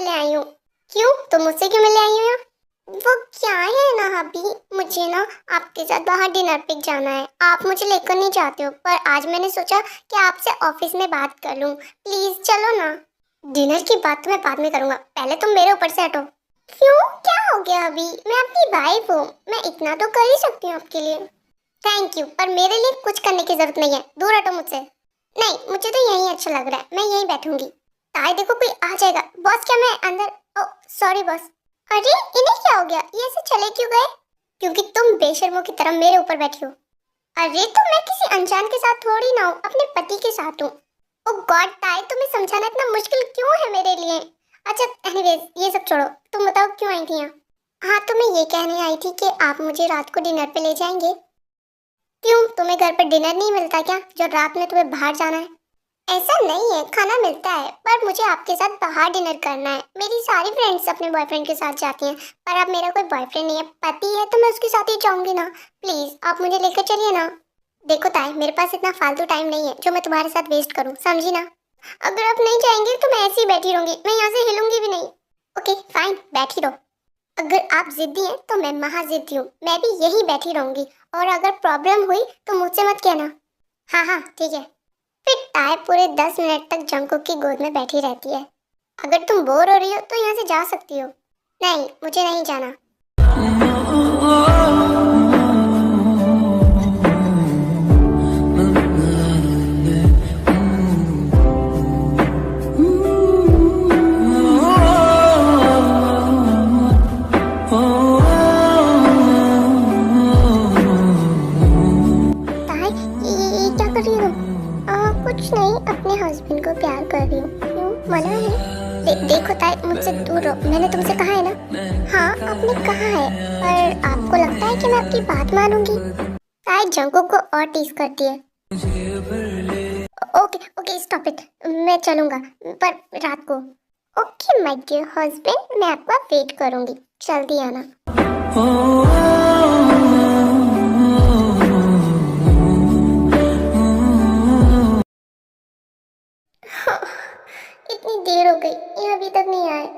मिलने आई हूँ। क्यों, तुम मुझसे क्यों मिलने आई हो? वो क्या है ना अभी, मुझे ना आपके साथ बाहर डिनर पे जाना है। आप मुझे लेकर नहीं जाते हो, पर आज मैंने सोचा कि आपसे ऑफिस में बात कर लूँ। प्लीज चलो ना। डिनर की बात तो मैं बाद में करूँगा, पहले तुम मेरे ऊपर से हटो। क्यों, क्या हो गया? अभी मैं आपकी वाइफ हूँ, मैं इतना तो कर ही सकती हूँ आपके लिए। थैंक यू, पर मेरे लिए कुछ करने की जरूरत नहीं है। दूर हटो मुझसे। नहीं, मुझे तो यही अच्छा लग रहा है, मैं यहीं बैठूंगी। ताई देखो, कोई आ जाएगा। बॉस, क्या मैं अंदर? ओ सॉरी बॉस। अरे इन्हें क्या हो गया, ये ऐसे चले क्यों गए? क्योंकि तुम बेशर्मों की तरह मेरे ऊपर बैठी हो। अरे तो मैं किसी अनजान के साथ थोड़ी ना हूँ, अपने पति के साथ हूँ। ओ गॉड ताई, तुम्हें समझाना इतना मुश्किल क्यों है मेरे लिए? अच्छा एनीवेज, ये सब छोड़ो, तुम बताओ क्यों आई थी यहाँ? हाँ, तो मैं ये कहने आई थी कि आप मुझे रात को डिनर पे ले जाएंगे। क्यों, तुम्हें घर पर डिनर नहीं मिलता क्या, जो रात में तुम्हें बाहर जाना है? ऐसा नहीं है, खाना मिलता है, पर मुझे आपके साथ बाहर डिनर करना है। मेरी सारी फ्रेंड्स अपने बॉयफ्रेंड के साथ जाती हैं, पर अब मेरा कोई बॉयफ्रेंड नहीं है, पति है, तो मैं उसके साथ ही जाऊंगी ना। प्लीज आप मुझे लेकर चलिए ना। देखो ताई, मेरे पास इतना फालतू टाइम नहीं है जो मैं तुम्हारे साथ वेस्ट करूं, समझी ना? अगर आप नहीं जाएंगे तो मैं ऐसे ही बैठी रहूंगी, मैं यहाँ से हिलूंगी भी नहीं। ओके फाइन, बैठी रहो। अगर आप जिद्दी हैं तो मैं महाजिद्दी हूँ, मैं भी यही बैठी रहूंगी। और अगर प्रॉब्लम हुई तो मुझसे मत कहना। हाँ हाँ ठीक है। फिर टाय पूरे 10 मिनट तक जंकुक की गोद में बैठी रहती है। अगर तुम बोर हो रही हो तो यहाँ से जा सकती हो। नहीं, मुझे नहीं जाना। ताई, ये क्या कर रही हो तुम? कुछ नहीं, अपने हस्बैंड को प्यार कर रही हूँ। क्यों, मना है? देखो ताई, मुझसे दूर रहो, मैंने तुमसे कहा है ना। हाँ आपने कहा है, पर आपको लगता है कि मैं आपकी बात मानूंगी? ताई जंकुक को और टीज करती है। ओके ओके स्टॉप इट, मैं चलूंगा, पर रात को। ओके माय डियर हस्बैंड, मैं आपका वेट करूंगी, जल्दी आना। इतनी देर हो गई, ये अभी तक नहीं आए।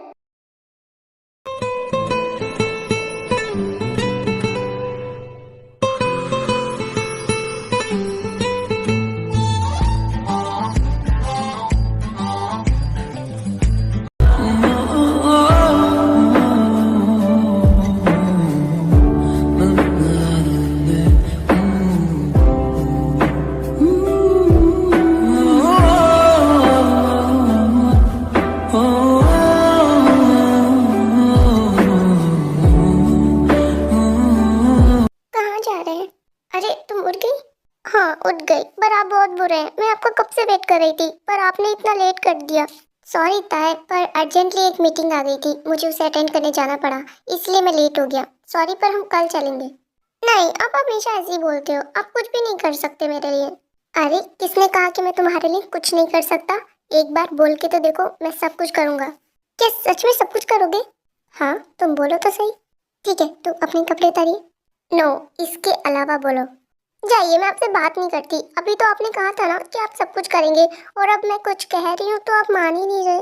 कहाँ जा रहे हैं? अरे तुम उठ गई? हाँ उठ गई, पर आप बहुत बुरे हैं। मैं आपको कब से वेट कर रही थी, पर आपने इतना लेट कर दिया। सॉरी ताए, पर अर्जेंटली एक मीटिंग आ गई थी, मुझे उसे अटेंड करने जाना पड़ा, इसलिए मैं लेट हो गया। सॉरी, पर हम कल चलेंगे। नहीं, आप हमेशा ऐसे ही बोलते हो, आप कुछ भी नहीं कर सकते मेरे लिए। अरे किसने कहा कि मैं तुम्हारे लिए कुछ नहीं कर सकता? एक बार बोल के तो देखो, मैं सब कुछ करूँगा। क्या सच में सब कुछ करोगे? हाँ तुम बोलो तो सही। ठीक है, तो अपने कपड़े उतारिए। नो, इसके अलावा बोलो। जाइए, मैं आपसे बात नहीं करती। अभी तो आपने कहा था ना कि आप सब कुछ करेंगे, और अब मैं कुछ कह रही हूँ तो आप मान ही नहीं रहे।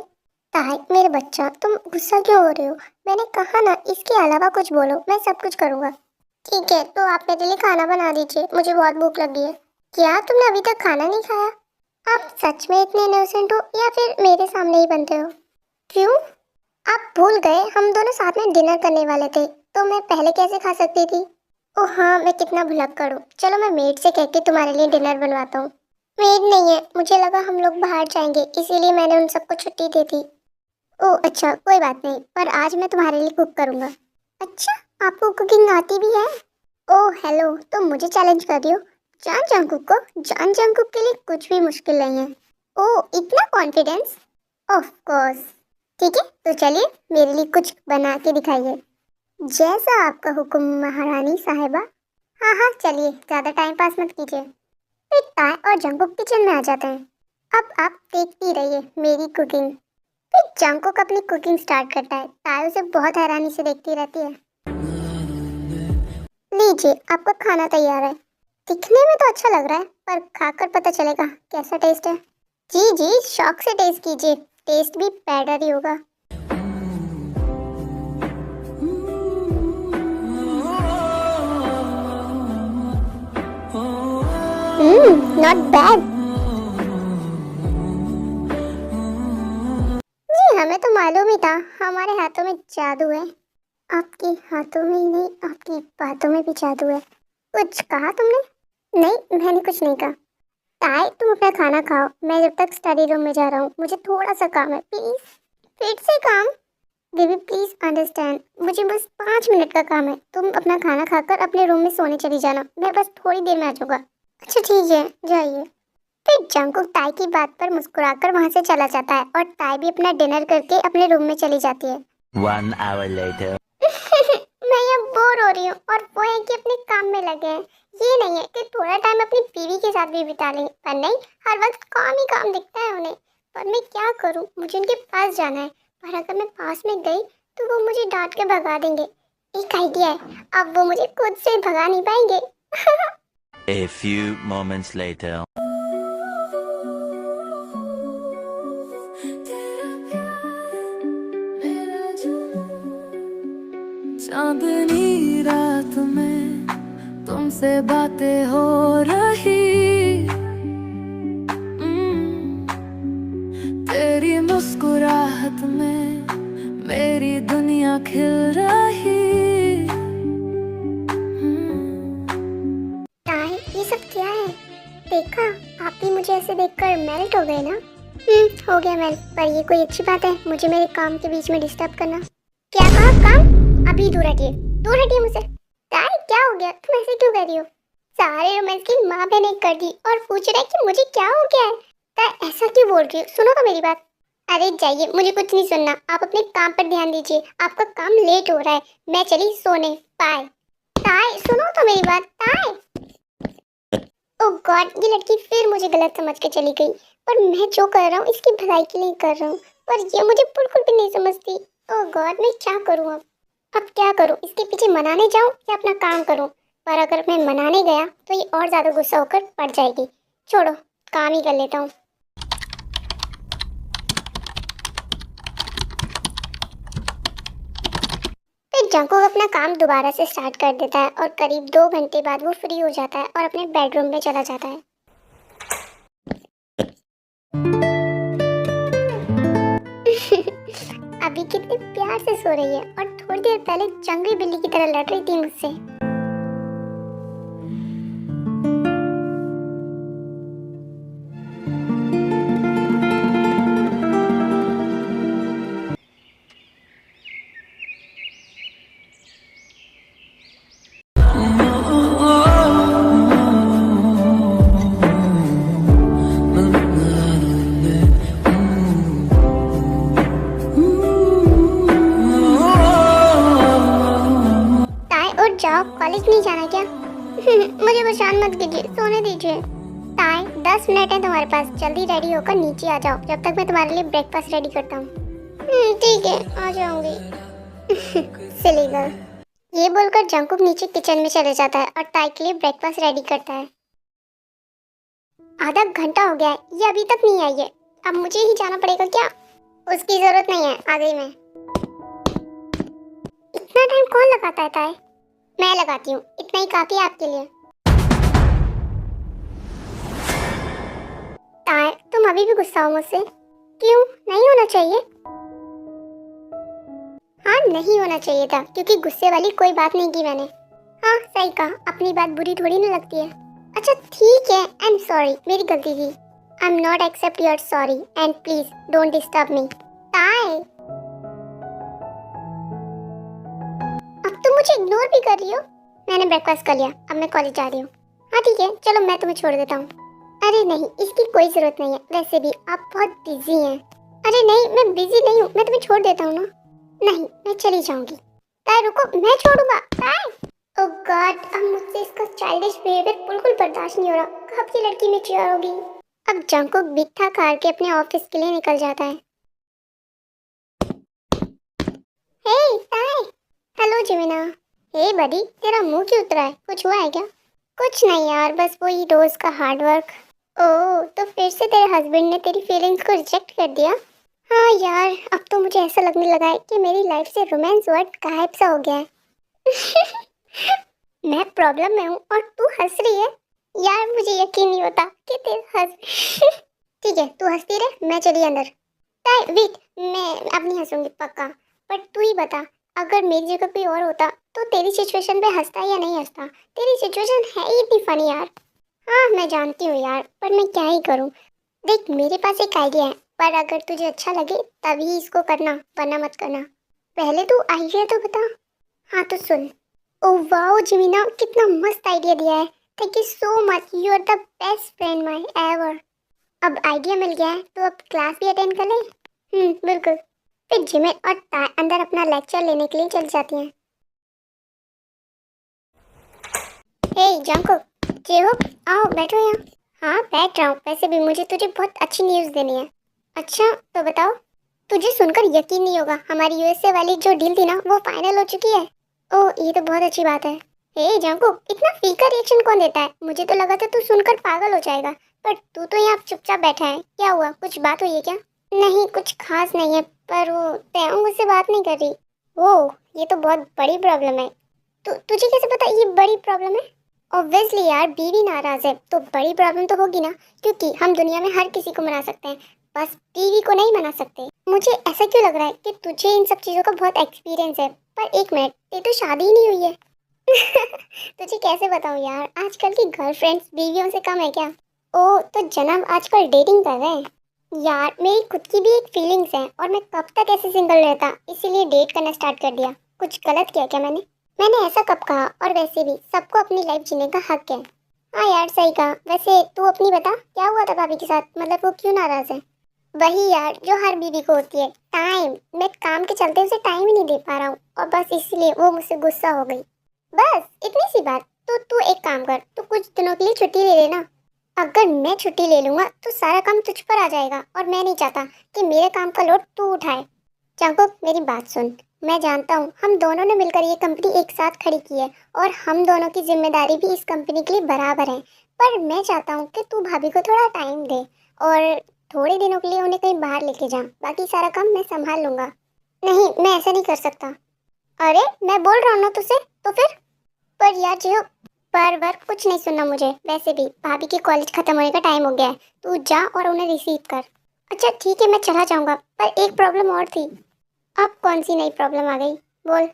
ताई मेरे बच्चा, तुम गुस्सा क्यों हो रहे हो? मैंने कहा ना, इसके अलावा कुछ बोलो, मैं सब कुछ करूँगा। ठीक है, तो आप मेरे लिए खाना बना दीजिए, मुझे बहुत भूख लगी है। क्या तुमने अभी तक खाना नहीं खाया? आप सच में इतने इनोसेंट हो, या फिर मेरे सामने ही बनते हो? क्यों, आप भूल गए हम दोनों साथ में डिनर करने वाले थे, तो मैं पहले कैसे खा सकती थी? ओह हाँ, मैं कितना भुलक्कड़ हूँ। चलो मैं मेड से कह के तुम्हारे लिए डिनर बनवाता हूँ। मेड नहीं है, मुझे लगा हम लोग बाहर जाएंगे, इसीलिए मैंने उन सबको छुट्टी दे दी। ओह अच्छा, कोई बात नहीं, पर आज मैं तुम्हारे लिए कुक करूँगा। अच्छा, आपको कुकिंग आती भी है? ओह हेलो, तुम मुझे चैलेंज कर रही हो? जान जंकुक को, जान जंकुक के लिए कुछ भी मुश्किल नहीं है। ओह इतना कॉन्फिडेंस? Of course. ठीक है, तो चलिए मेरे लिए कुछ बना के दिखाइए। जैसा आपका हुक्म महारानी साहिबा। हाँ हाँ चलिए, ज़्यादा टाइम पास मत कीजिए। फिर ताय और जंकुक किचन में आ जाते हैं। अब आप देखती रहिए मेरी कुकिंग। फिर जंकुक अपनी कुकिंग स्टार्ट करता है, ताय उसे बहुत हैरानी से देखती रहती है। लीजिए, आपका खाना तैयार है। दिखने में तो अच्छा लग रहा है, पर खाकर पता चलेगा कैसा टेस्ट है। जी जी, शौक से टेस्ट कीजिए, टेस्ट भी बेटर ही होगा। बैग? जी हमें तो मालूम ही था, हमारे हाथों में जादू है। आपके हाथों में ही नहीं, आपकी बातों में भी जादू है। कुछ कहा तुमने? नहीं, मैंने कुछ नहीं कहा। ताई तुम अपना खाना खाओ, मैं जब तक स्टडी रूम में जा रहा हूँ, मुझे थोड़ा सा काम है प्लीज। फिर से काम? बेबी प्लीज अंडरस्टैंड, मुझे बस 5 मिनट का काम है। तुम अपना खाना खाकर अपने रूम में सोने चली जाना, मैं बस थोड़ी देर में आ जाऊंगा। अच्छा ठीक है, जाइए। फिर जंगकुक ताई की बात पर मुस्कुराकर वहां से चला जाता है और ताई भी अपना डिनर करके अपने रूम में चली जाती है। 1 hour later. मैं यहाँ बोर हो रही हूँ और वो है कि अपने काम में लगे हैं। ये नहीं है कि थोड़ा टाइम अपनी बीवी के साथ भी बिता लें, पर नहीं, हर वक्त काम ही काम दिखता है उन्हें। पर मैं क्या करूँ, मुझे उनके पास जाना है, पर अगर मैं पास में गई तो वो मुझे डांट के भगा देंगे। एक आइडिया है, अब वो मुझे खुद से भगा नहीं पाएंगे। A few moments later. चांदनी रात में तुमसे बातें हो रही, तेरी मुस्कुराहट में मेरी दुनिया खिल रही। ताई ये सब क्या है? देखा, आप भी मुझे ऐसे देखकर मेल्ट हो गए ना? हो गया मेल्ट, पर ये कोई अच्छी बात है मुझे मेरे काम के बीच में डिस्टर्ब करना? क्या कहा काम? अभी दूर हटिए मुझसे। ताई क्या हो गया, तुम ऐसे क्यों कर रही हो? सारे रोमांस की माँ बहन एक कर दी और पूछ रहा है कि मुझे क्या हो गया है। ताई ऐसा क्यों बोल रही हो, सुनो तो मेरी बात। अरे जाइए, मुझे कुछ नहीं सुनना, आप अपने काम पर ध्यान दीजिए, आपका काम लेट हो रहा है। मैं चली सोने, बाय। ताई सुनो तो मेरी बात, ताई। ओह गॉड, ये लड़की फिर मुझे गलत समझ के चली गई। पर मैं जो कर रहा हूँ इसकी भलाई के लिए कर रहा हूँ, पर ये मुझे बिल्कुल भी नहीं समझती। ओह गॉड, मैं क्या करूँ अब क्या करूँ? इसके पीछे मनाने जाऊँ या अपना काम करूँ? पर अगर मैं मनाने गया तो ये और ज़्यादा गुस्सा होकर पड़ जाएगी। छोड़ो, काम ही कर लेता हूँ। फिर जंकुक अपना काम दोबारा से स्टार्ट कर देता है और करीब 2 घंटे बाद वो फ्री हो जाता है और अपने बेडरूम में चला जाता है। अभी कितने प्यार से सो रही है और थोड़ी देर पहले जंगली बिल्ली की तरह लड़ रही थी मुझसे। जाओ, कॉलेज नहीं जाना क्या? मुझे परेशान मत कीजिए, सोने दीजिए। ताई 10 मिनट है तुम्हारे पास, जल्दी रेडी होकर नीचे आ जाओ, जब तक मैं तुम्हारे लिए ब्रेकफास्ट रेडी करता हूँ। ठीक है, आ जाऊंगी। Silly girl. ये बोलकर जंकुक नीचे किचन में चले जाता है और ताई के लिए ब्रेकफास्ट रेडी करता है। आधा घंटा हो गया है, ये अभी तक नहीं आई है। अब मुझे ही जाना पड़ेगा क्या? उसकी जरूरत नहीं है, आ गई मैं। इतना टाइम कौन लगाता है ताई? मैं लगाती हूँ, इतना ही काफी है आपके लिए। ताई तुम अभी भी गुस्सा हो मुझसे? क्यों, नहीं होना चाहिए? हाँ नहीं होना चाहिए था, क्योंकि गुस्से वाली कोई बात नहीं की मैंने। हाँ सही कहा, अपनी बात बुरी थोड़ी ना लगती है। अच्छा ठीक है, आई एम सॉरी, मेरी गलती थी। I am not accept your sorry and please don't disturb me. ताई अब तुम मुझे इग्नोर भी कर रही हो। मैंने ब्रेकफास्ट कर लिया, अब मैं कॉलेज जा रही हूँ। हाँ ठीक है, चलो मैं तुम्हें छोड़ देता हूँ। अरे नहीं, इसकी कोई जरूरत नहीं है, वैसे भी आप बहुत बिजी हैं। अरे नहीं, मैं बिजी नहीं हूँ, मैं तुम्हें छोड़ देता हूँ ना। नहीं, मैं चली जाऊंगी। ताई रुको, मैं छोड़ूंगा। ताई ओह गॉड, अब मुझसे इसका चाइल्डिश बिहेवियर बिल्कुल बर्दाश्त नहीं हो रहा। कब ये लड़की मैच्योर होगी? अब जंकुक बिट्ठा कार के अपने ऑफिस के लिए निकल जाता है। हे ताई। हेलो जिमिना। हे बडी, तेरा मुंह क्यों उतरा है, कुछ हुआ है क्या? कुछ नहीं यार, बस वही रोज का हार्ड वर्क। ओह, तो फिर से तेरे हस्बैंड ने तेरी फीलिंग्स को रिजेक्ट कर दिया? हाँ यार, अब तो मुझे ऐसा लगने लगा है कि मेरी लाइफ से रोमांस वर्ड गायब सा हो गया है। मैं प्रॉब्लम में हूँ और तू हंस रही है? यार मुझे यकीन नहीं होता कि तेरे हंस ठीक है तू हंसती रहे, मैं चली अंदर। वेट, मैं अब नहीं हंसूंगी पक्का। पर तू ही बता, अगर मेरी जगह कोई और होता तो तेरी सिचुएशन पे हंसता या नहीं हंसता? तेरी सिचुएशन है ही इतनी फनी यार। हाँ मैं जानती हूँ यार, पर मैं क्या ही करूँ। देख मेरे पास एक आइडिया है, पर अगर तुझे अच्छा लगे तभी इसको करना, वरना मत करना। पहले तू आइडिया तो बता। हाँ तो सुन। ओह वाओ जिमीना, कितना मस्त आइडिया दिया है। Thank you so much, you are the best friend my ever. अब आइडिया मिल गया है तो अब क्लास भी अटेंड कर ले। बिल्कुल। फिर जिमिन और ताय अंदर अपना लेक्चर लेने के लिए चल जाती हैं। हे जंकुक, जेहोक, आओ बैठो यहाँ। हाँ बैठ रहा हूँ, वैसे भी मुझे तुझे बहुत अच्छी न्यूज़ देनी है। अच्छा तो बताओ। तुझे सुनकर यकीन नहीं होगा, हमारी यूएसए वाली जो डील थी ना वो फाइनल हो चुकी है। ओह ये तो बहुत अच्छी बात है। हे जंकुक, इतना फीका रिएक्शन कौन देता है? मुझे तो लगा था तू सुनकर पागल हो जाएगा, पर तू तो यहाँ चुपचाप बैठा है। क्या हुआ, कुछ बात हुई है क्या? नहीं कुछ खास नहीं है, पर वो तैयार मुझसे बात नहीं कर रही। ओह ये तो बहुत बड़ी प्रॉब्लम है। तुझे कैसे पता ये बड़ी प्रॉब्लम है? ऑब्वियसली यार, बीवी नाराज है तो बड़ी प्रॉब्लम तो होगी ना, क्योंकि हम दुनिया में हर किसी को मना सकते हैं, बस बीवी को नहीं मना सकते। मुझे ऐसा क्यों लग रहा है कि तुझे इन सब चीज़ों का बहुत एक्सपीरियंस है। पर एक मिनट, ये तो शादी ही नहीं हुई है। तुझे कैसे बताऊँ यार, आजकल की गर्लफ्रेंड्स बीवियों से कम है क्या? ओ तो जनाब आजकल डेटिंग कर रहे हैं। यार मेरी खुद की भी एक फीलिंग्स है, और मैं कब तक ऐसे सिंगल रहता, इसीलिए डेट करना स्टार्ट कर दिया। कुछ गलत किया क्या मैंने ऐसा कब कहा? और वैसे भी सबको अपनी लाइफ जीने का हक है। हाँ यार सही कहा। वैसे तू अपनी बता, क्या हुआ था भाभी के साथ? मतलब वो क्यों नाराज है? वही यार जो हर बीवी को होती है, टाइम। मैं काम के चलते उसे टाइम ही नहीं दे पा रहा हूँ, और बस इसलिए वो मुझसे गुस्सा हो गई। बस इतनी सी बात? तो तू एक काम कर, तू कुछ दिनों के लिए छुट्टी ले लेना। अगर मैं छुट्टी ले लूंगा तो सारा काम तुझ पर आ जाएगा, और मैं नहीं चाहता कि मेरे काम का लोड तू उठाए। चांको मेरी बात सुन, मैं जानता हूँ हम दोनों ने मिलकर ये कंपनी एक साथ खड़ी की है, और हम दोनों की जिम्मेदारी भी इस कंपनी के लिए बराबर है। पर मैं चाहता हूँ कि तू भाभी को थोड़ा टाइम दे, और थोड़े दिनों के लिए उन्हें कहीं बाहर लेके जा। बाकी सारा काम मैं संभाल लूंगा। नहीं मैं ऐसा नहीं कर सकता। अरे मैं बोल रहा हूँ ना तुझसे, तो फिर? पर यार जो पर वर्क कुछ नहीं सुनना मुझे। वैसे भी भाभी के कॉलेज खत्म होने का टाइम हो गया है, तू जा और उन्हें रिसीव कर। अच्छा ठीक है मैं चला जाऊंगा, पर एक प्रॉब्लम और थी। अब कौन सी नई प्रॉब्लम आ गई? बोल।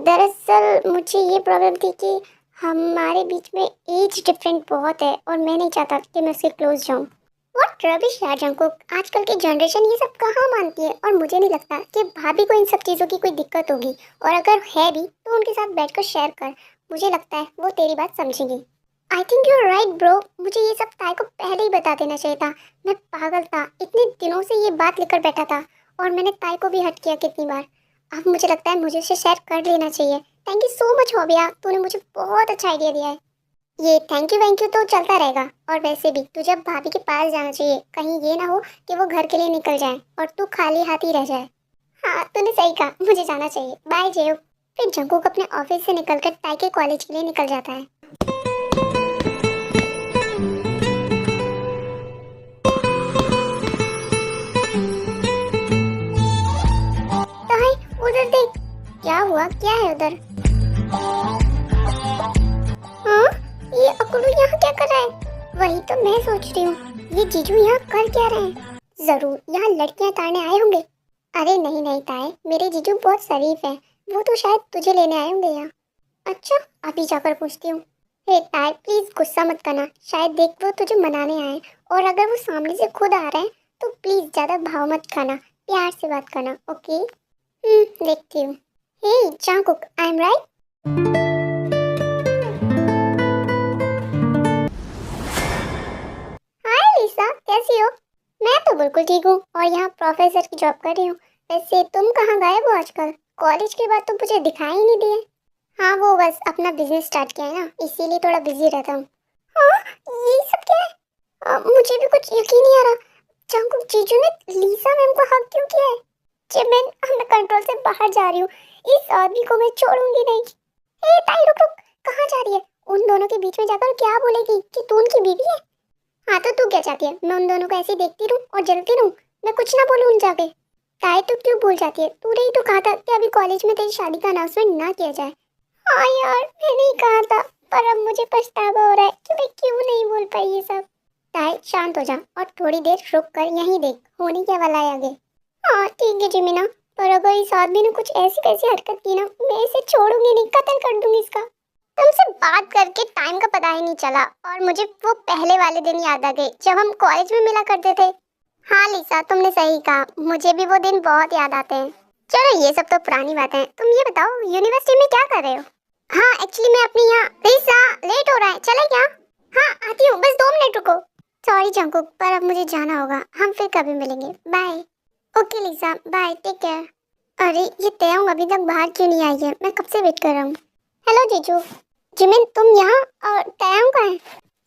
दरअसल मुझे ये प्रॉब्लम थी कि हमारे बीच में एज डिफरेंट बहुत है, और मैं नहीं चाहता कि मैं उसके क्लोज जाऊं। व्हाट रबिश यार जंकुक, आजकल की जनरेशन ये सब कहाँ मानती है, और मुझे नहीं लगता कि भाभी को इन सब चीज़ों की कोई दिक्कत होगी, और अगर है भी तो उनके साथ बैठकर शेयर कर। मुझे लगता है वो तेरी बात समझेंगी। I think you are right bro, मुझे ये सब ताई को पहले ही बता देना चाहिए था। मैं पागल था, इतने दिनों से ये बात लेकर बैठा था, और मैंने ताई को भी हट किया कितनी बार। अब मुझे लगता है मुझे इसे शेयर कर लेना चाहिए। थैंक यू सो मच होबिया, तूने मुझे बहुत अच्छा आइडिया दिया है। ये थैंक यू तो चलता रहेगा, और वैसे भी तुझे अब भाभी के पास जाना चाहिए, कहीं ये ना हो कि वो घर के लिए निकल जाए और तू खाली हाथ ही रह जाए। हाँ तूने सही कहा, मुझे जाना चाहिए। बाय जेव। फिर जंकुक अपने ऑफिस से निकलकर ताई के कॉलेज के लिए निकल जाता है। ताई उधर देख। क्या हुआ, क्या है उधर? हाँ ये अकुलू यहाँ क्या कर रहा है? वही तो मैं सोच रही हूँ, ये जीजू यहाँ कर क्या रहे हैं? जरूर यहाँ लड़कियाँ तारने आए होंगे। अरे नहीं नहीं ताए, मेरे जीजू बहुत शरीफ है, वो तो शायद तुझे लेने आए होंगे यहाँ। अच्छा अभी जाकर पूछती हूँ। हे ताए प्लीज गुस्सा मत करना, शायद देख वो तुझे मनाने आए, और अगर वो सामने से खुद आ रहे हैं तो प्लीज ज्यादा भाव मत खाना, प्यार से बात करना, ओके? देखती हूँ। हे चांकुक, आई एम राइट? हाय लिसा, कैसी हो? मैं तो बिल्कुल ठीक हूँ, और यहाँ प्रोफेसर की जॉब कर रही हूँ। वैसे तुम कहाँ गायब हो आजकल? कॉलेज के बाद तो मुझे दिखाई ही नहीं दिए। हाँ वो बस अपना बिजनेस स्टार्ट किया है ना, इसीलिए थोड़ा बिजी रहता हूँ। हाँ ये सब क्या है? मुझे भी कुछ यकीन नहीं आ रहा। चांकुक जीजू ने लीसा मैम को हक क्यों किया है? जिमिन, अब मैं कंट्रोल से बाहर जा रही हूँ, इस आदमी को मैं छोड़ूंगी नहीं। ए ताई रुक रुक, कहाँ जा रही है? उन दोनों के बीच में जाकर क्या बोलेगी कि तू उनकी बीवी है? हाँ तो तू क्या चाहती है, मैं उन दोनों को ऐसे देखती रहूं और जलती रहूं? मैं कुछ ना बोलूं उन जाके? ताई तू क्यों भूल जाती है, तूने ही तो कहा था कि अभी कॉलेज में तेरी शादी का अनाउंसमेंट ना किया जाए। हाँ यार मैंने ही कहा था, पर अब मुझे पछतावा हो रहा है कि मैं क्यों नहीं बोल पाई ये सब। ताई शांत हो जा और थोड़ी देर रुक कर यहीं देख, होने क्या वाला है आगे। हाँ ठीक है जिमिना, पर अगर इस आदमी ने कुछ ऐसी कैसी हरकत की ना, मैं इसे छोड़ूंगी नहीं, कत्ल कर दूंगी इसका। तुमसे बात करके टाइम का पता ही नहीं चला और मुझे वो पहले वाले दिन याद आ गए जब हम कॉलेज में मिला करते थे। हाँ लिसा, तुमने सही कहा, मुझे भी वो दिन बहुत याद आते हैं। चलो ये सब तो पुरानी बातें हैं, तुम ये बताओ यूनिवर्सिटी में क्या कर रहे हो? हाँ एक्चुअली मैं अपनी यहाँ। लिसा लेट हो रहा है, चले क्या? हाँ आती हूँ, बस 2 मिनट रुको। सॉरी जंकुक, पर अब मुझे जाना होगा, हम फिर कभी मिलेंगे, बाय। ओके लिसा बाय, टेक केयर। अरे ये तयंग अभी तक बाहर क्यों नहीं आई है? मैं कब से वेट कर रहा हूँ। हेलो जीजू। जिमिन तुम यहाँ और तयंग कहाँ है?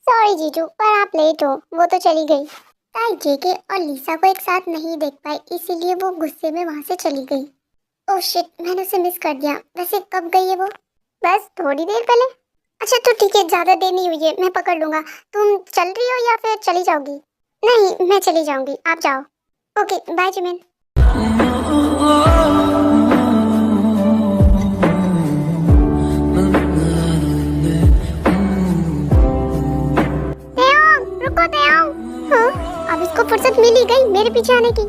सॉरी जीजू, पर आप लेट हो, वो तो चली गई। ताई जेके और लिसा को एक साथ नहीं देख पाई, इसीलिए वो गुस्से में वहाँ से चली गई। ओह शिट, मैंने उसे मिस कर दिया। वैसे कब गई है वो? बस थोड़ी देर पहले। अच्छा तो ठीक है, ज़्यादा देर नहीं हुई है, मैं पकड़ लूँगा। तुम चल रही हो या फिर चली जाओगी? नहीं मैं चली जाऊँगी, आप जाओ। Okay bye Jimin. रुको तयंग। हाँ अब इसको फुर्सत मिल ही गई मेरे पीछे आने की।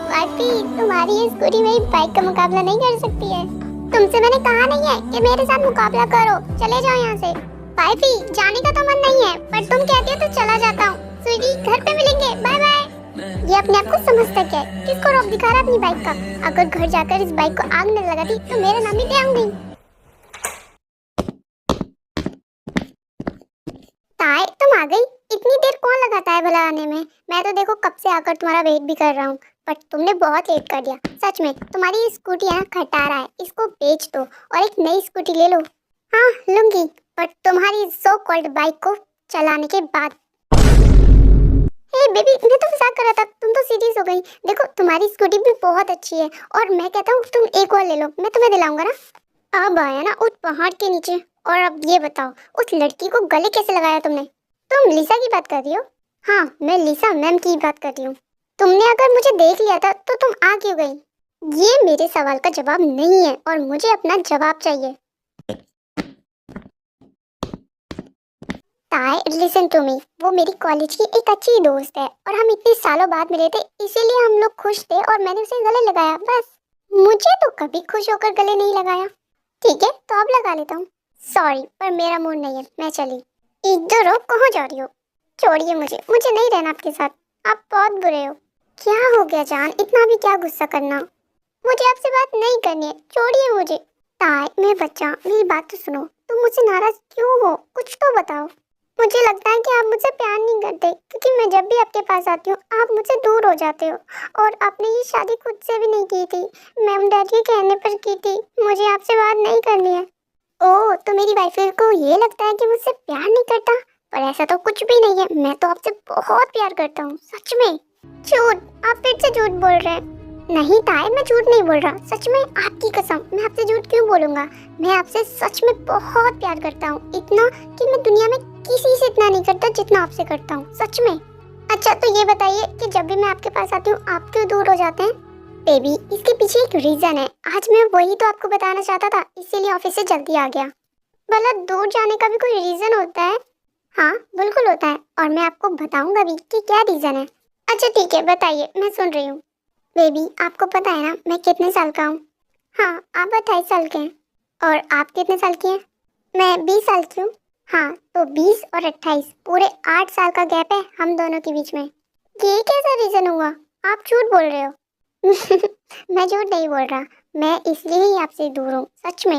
वाइफी तुम्हारी ये स्कूटी मेरी बाइक का मुकाबला नहीं कर सकती है। तुमसे मैंने कहा नहीं है कि मेरे साथ मुकाबला करो, चले जाओ यहाँ से। वाइफी जाने का तो मन नहीं है, पर तुम कहती हो तो चला जाता हूँ। स्वीटी घर पे मिलेंगे, बाय बाय। ये अपने आप को समझता क्या है? किसको रौब दिखा रहा है अपनी बाइक का? अगर घर जाकर इस बाइक को आग न लगाती तो मेरा नाम ही तयंग। ताई तुम आ गई? इतनी देर कौन लगाता है भला आने में? मैं तो देखो कब से आकर तुम्हारा वेट भी कर रहा हूँ, बट तुमने बहुत लेट कर दिया। सच में तुम्हारी ये स्कूटी है ना, खटारा है, इसको बेच दो और एक नई स्कूटी ले लो। हाँ लूंगी, बट तुम्हारी सो कॉल्ड बाइक को चलाने के बाद। हे बेबी, मैं तो मजाक कर रहा था, तुम तो सीरियस हो गई। देखो तुम्हारी स्कूटी भी बहुत अच्छी है और मैं कहता हूँ तुम एक और ले लो, मैं तुम्हें दिलाऊंगा ना। अब आया ना उस पहाड़ के नीचे। और अब ये बताओ उस लड़की को गले कैसे लगाया तुमने? तुम लिसा की बात कर रही हो? हाँ मैं लिसा मैम की बात कर रही हूँ। तुमने अगर मुझे देख लिया था तो तुम आ क्यों गई? ये मेरे सवाल का जवाब नहीं है और मुझे अपना जवाब चाहिए। ताई लिसन टू मी, वो मेरी कॉलेज की एक अच्छी दोस्त है और हम इतने सालों बाद मिले थे, इसीलिए हम लोग खुश थे और मैंने उसे गले लगाया बस। मुझे तो कभी खुश होकर गले नहीं लगाया। ठीक है तो अब लगा लेता हूँ। सॉरी पर मेरा मूड नहीं है, मैं चली। इधर हो, कहाँ जा रही हो? छोड़िए मुझे, मुझे नहीं रहना आपके साथ, आप बहुत बुरे हो। क्या हो गया जान, इतना भी क्या गुस्सा करना? मुझे आपसे बात नहीं करनी है, छोड़िए मुझे। ताई मैं बच्चा, मेरी बात तो सुनो। तुम मुझसे नाराज क्यों हो, कुछ तो बताओ। मुझे लगता है कि आप मुझसे प्यार नहीं करते, क्योंकि मैं जब भी आपके पास आती हूँ आप मुझसे दूर हो जाते हो। और आपने ये शादी खुद से भी नहीं की थी, मैम डैडी के कहने पर की थी। मुझे आपसे बात नहीं करनी है। ओह तो मेरी वाइफ को ये लगता है कि मुझसे प्यार नहीं करता, पर ऐसा तो कुछ भी नहीं है। मैं तो आपसे बहुत प्यार करता हूँ, सच में। झूठ, आप फिर से झूठ बोल रहे हैं। नहीं ताई मैं झूठ नहीं बोल रहा, सच में आपकी कसम, मैं आपसे झूठ क्यों बोलूंगा? मैं आपसे सच में बहुत प्यार करता हूँ, इतना कि मैं दुनिया में किसी से इतना नहीं करता जितना आपसे करता हूँ, सच में। अच्छा तो ये बताइए कि जब भी मैं आपके पास आती हूँ आप क्यों दूर हो जाते हैं? बेबी इसके पीछे एक रीजन है, आज मैं वही तो आपको बताना चाहता था, इसीलिए ऑफिस से जल्दी आ गया। भला दूर जाने का भी कोई रीजन होता है? हाँ बिल्कुल होता है, और मैं आपको बताऊंगा भी कि क्या रीजन है। अच्छा ठीक है बताइए, मैं सुन रही हूँ। बेबी आपको पता है ना मैं कितने साल का हूँ? हाँ आप 28 साल के हैं। और आप कितने साल की हैं? मैं 20 साल की हूँ। हाँ तो 20 और 28 पूरे 8 साल का गैप है हम दोनों के बीच में। ये कैसा रीजन हुआ? आप झूठ बोल रहे हो। मैं झूठ नहीं बोल रहा, मैं इसलिए ही आपसे दूर हूँ, सच में।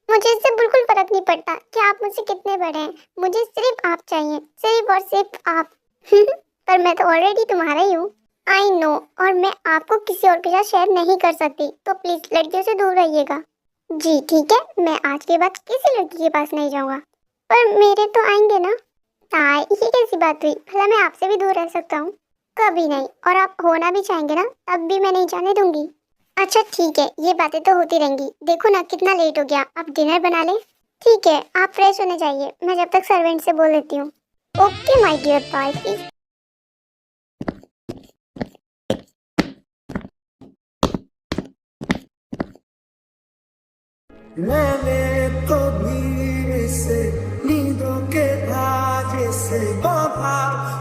मुझे इससे बिल्कुल फर्क नहीं पड़ता कि आप मुझसे कितने बड़े हैं, मुझे सिर्फ आप चाहिए, सिर्फ और सिर्फ आप। पर मैं तो ऑलरेडी तुम्हारा ही हूँ। आई नो, और मैं आपको किसी और के साथ शेयर नहीं कर सकती, तो प्लीज लड़कियों से दूर रहिएगा। जी ठीक है, मैं आज के बाद किसी लड़की के पास नहीं जाऊँगा। पर मेरे तो आएंगे ना? ताई ये कैसी बात हुई, भला मैं आपसे भी दूर रह सकता हूँ? कभी नहीं, और आप होना भी चाहेंगे ना तब भी मैं नहीं जाने दूंगी। अच्छा ठीक है, ये बातें तो होती रहेंगी। देखो ना कितना लेट हो गया, आप डिनर बना लें। ठीक है आप फ्रेश होने जाइए, मैं जब तक सर्वेंट से बोल लेती हूँ। Okay my dear bye please. मैंने तो भी से नींदों के धागे से बांधा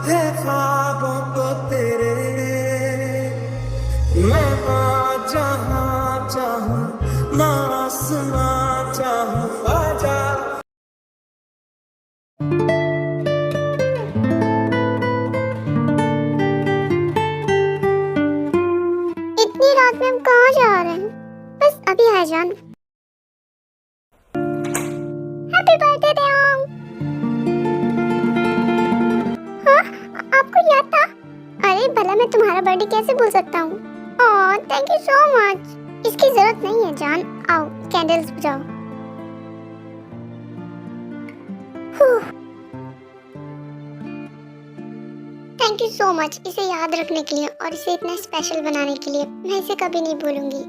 है ख्वाबों को तेरे। मैं जहाँ चाहूँ ना आसमां चाहूँ आजा। इतनी रात में हम कहाँ जा रहे हैं? बस अभी आ जान। Happy birthday Devang. हाँ, आपको याद था? अरे भला मैं तुम्हारा बर्थडे कैसे भूल सकता हूँ? Oh thank you so much. इसकी जरूरत नहीं है जान। आओ कैंडल्स बुझाओ। थैंक यू सो मच इसे याद रखने के लिए और इसे इतना स्पेशल बनाने के लिए। मैं इसे कभी नहीं भूलूंगी।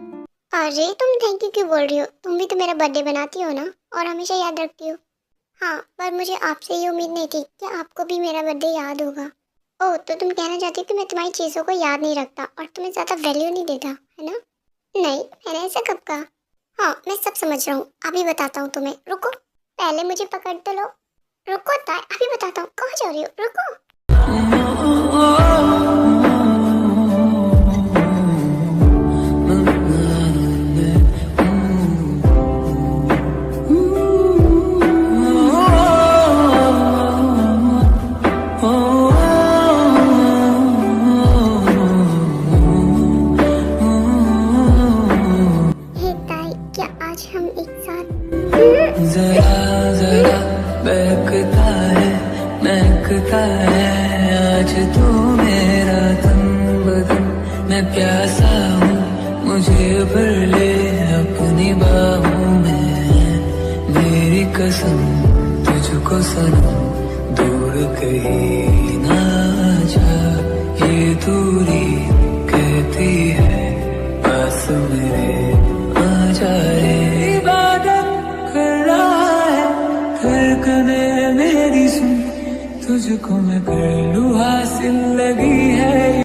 अरे तुम थैंक यू क्यों बोल रही हो? तुम भी तो मेरा बर्थडे बनाती हो ना और हमेशा याद रखती हो। हाँ पर मुझे आपसे ये उम्मीद नहीं थी कि आपको भी मेरा बर्थडे याद होगा। ओह तो तुम कहना चाहती हो कि मैं तुम्हारी चीज़ों को याद नहीं रखता और तुम्हें ज़्यादा वैल्यू नहीं देता है ना? नहीं मैंने ऐसा कब कहा? हाँ मैं सब समझ रहा हूँ। अभी बताता हूँ तुम्हें। रुको पहले मुझे पकड़ तो लो। रुको ताई अभी बताता हूँ। कहाँ जा रही हो? रुको। हे ताई क्या आज हम एक साथ? जरा जरा बहकता है महकता है आज तो मेरा तन बदन। मैं प्यासा हूँ मुझे भर ले अपनी बाहों में। मेरी कसम तुझको सनम दूर कहीं ना जा। ये दूरी कहती है पास मेरे आ जा रे। इबादत कर रहा है धड़कने मेरी सुन। तुझको मैं कर लूँ हासिल लगी है।